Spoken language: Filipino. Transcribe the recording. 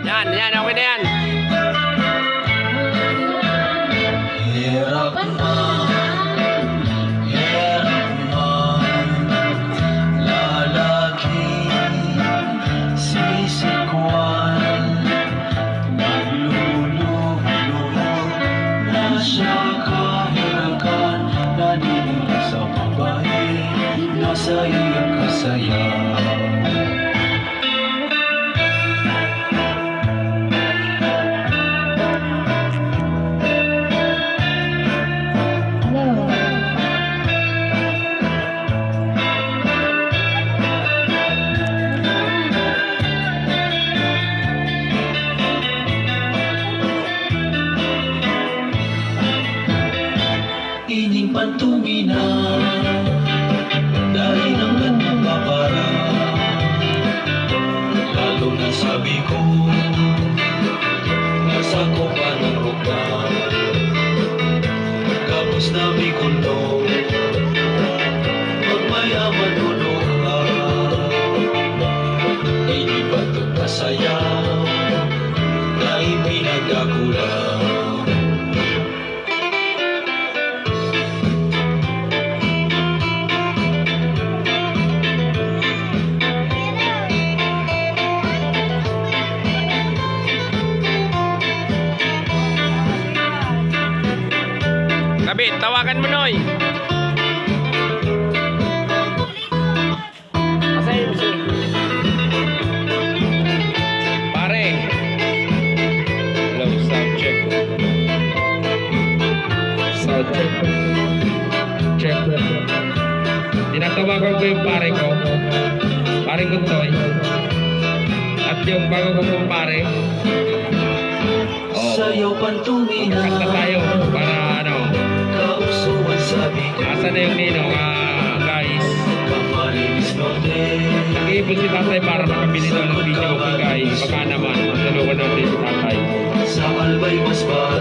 Yan, yan, okay na yan. Hirap man, lalaki, sisikwan, naglulubog na siya kahirakan, naninila sa babae, nasa iyong kasaya. Ining pantumina dahil ng gandang babara, lalo na sabi ko nasa ko pa ng rupa, kapos na may kundo magmayaman ulo ka. Hindi ba ito masaya dahil pinagkakulang? Kabit, tawagan mo, Noy. Asayin mo siya. Pare. Hello, sound check. Sound check. Check. Tinatawagan ko yung pare ko. Pare ko, Toy. At yung bago ko kong pare. Sayaw pantumina, kanta tayo para ano. kausuan sabi ko, Asa na yung ninong, guys. kamalinis norte. Nag-iipon si tatay para makabili daw ng video ko, guys. Baka naman, dalawa natin si tatay. Sa albay mas ba